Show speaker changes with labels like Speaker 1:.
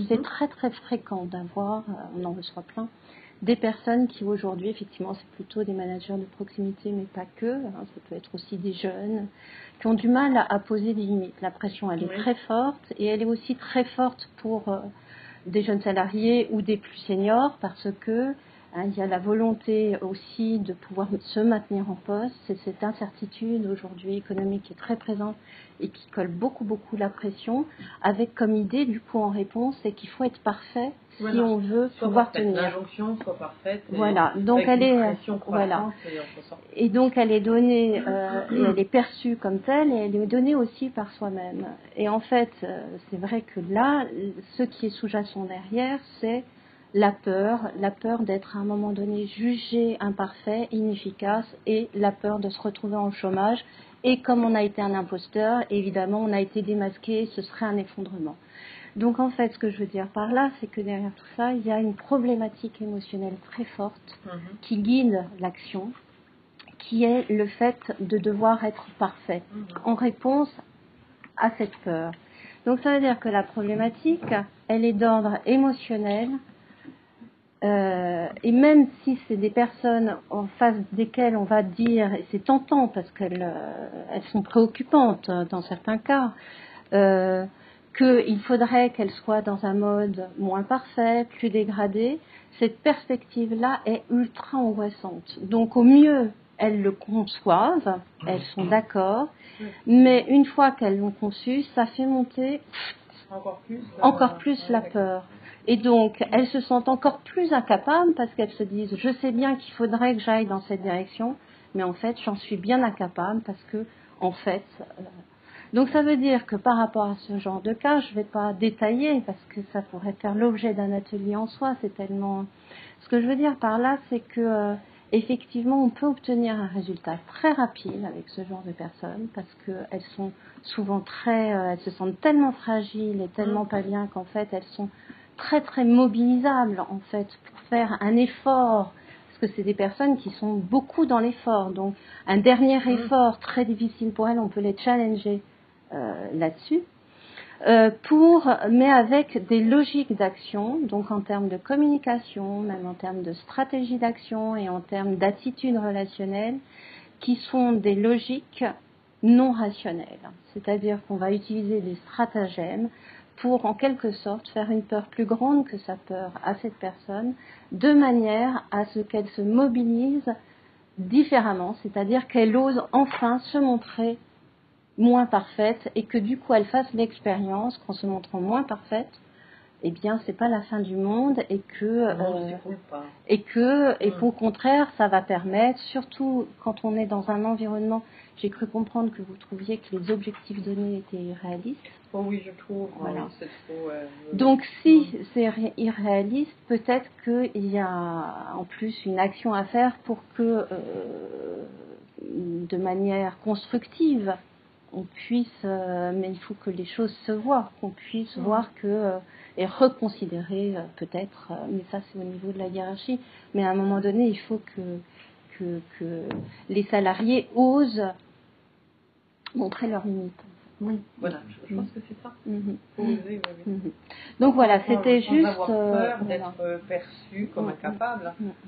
Speaker 1: C'est très très fréquent d'avoir, on en reçoit plein, des personnes qui aujourd'hui, effectivement, c'est plutôt des managers de proximité, mais pas que, hein, ça peut être aussi des jeunes, qui ont du mal à poser des limites. La pression, elle est très forte, et elle est aussi très forte pour des jeunes salariés ou des plus seniors, parce que il y a la volonté aussi de pouvoir se maintenir en poste. C'est cette incertitude aujourd'hui économique qui est très présente et qui colle beaucoup la pression, avec comme idée du coup en réponse, c'est qu'il faut être parfait si on veut pouvoir tenir.
Speaker 2: L'injonction soit parfaite.
Speaker 1: Voilà, donc elle est et donc elle est donnée et elle est perçue comme telle et elle est donnée aussi par soi-même. Et en fait, c'est vrai que là, ce qui est sous-jacent derrière, c'est la peur d'être à un moment donné jugé imparfait, inefficace, et la peur de se retrouver en chômage. Et comme on a été un imposteur, évidemment, on a été démasqué, ce serait un effondrement. Donc en fait, ce que je veux dire par là, c'est que derrière tout ça, il y a une problématique émotionnelle très forte qui guide l'action, qui est le fait de devoir être parfait en réponse à cette peur. Donc ça veut dire que la problématique, elle est d'ordre émotionnel, et même si c'est des personnes en face desquelles on va dire, et c'est tentant parce qu'elles sont préoccupantes dans certains cas, qu'il faudrait qu'elles soient dans un mode moins parfait, plus dégradé, cette perspective-là est ultra angoissante. Donc au mieux, elles le conçoivent, elles sont d'accord, mais une fois qu'elles l'ont conçu, ça fait monter encore plus la peur. Et donc, elles se sentent encore plus incapables parce qu'elles se disent, je sais bien qu'il faudrait que j'aille dans cette direction, mais en fait, j'en suis bien incapable parce que, en fait... Donc, ça veut dire que par rapport à ce genre de cas, je ne vais pas détailler parce que ça pourrait faire l'objet d'un atelier en soi. C'est tellement... Ce que je veux dire par là, c'est que... effectivement, on peut obtenir un résultat très rapide avec ce genre de personnes parce qu'elles sont souvent elles se sentent tellement fragiles et tellement pas bien qu'en fait, elles sont très mobilisables en fait pour faire un effort, parce que c'est des personnes qui sont beaucoup dans l'effort. Donc, un dernier effort très difficile pour elles, on peut les challenger là-dessus. Mais avec des logiques d'action, donc en termes de communication, même en termes de stratégie d'action et en termes d'attitude relationnelle, qui sont des logiques non rationnelles. C'est-à-dire qu'on va utiliser des stratagèmes pour en quelque sorte faire une peur plus grande que sa peur à cette personne, de manière à ce qu'elle se mobilise différemment, c'est-à-dire qu'elle ose enfin se montrer moins parfaite et que du coup elle fasse l'expérience qu'en se montrant moins parfaite, eh bien c'est pas la fin du monde et qu'au contraire ça va permettre, surtout quand on est dans un environnement, j'ai cru comprendre que vous trouviez que les objectifs donnés étaient irréalistes.
Speaker 2: Oh oui, je trouve.
Speaker 1: Voilà.
Speaker 2: Oui, c'est trop.
Speaker 1: Donc si c'est irréaliste, peut-être qu'il y a en plus une action à faire pour que de manière constructive on puisse, mais il faut que les choses se voient, qu'on puisse voir que, et reconsidérer peut-être, mais ça c'est au niveau de la hiérarchie, mais à un moment donné, il faut que les salariés osent montrer leurs limites.
Speaker 2: Oui, voilà, je pense que c'est ça. Oser, oui.
Speaker 1: Donc voilà, c'était juste...
Speaker 2: Sans avoir peur d'être perçu comme incapable.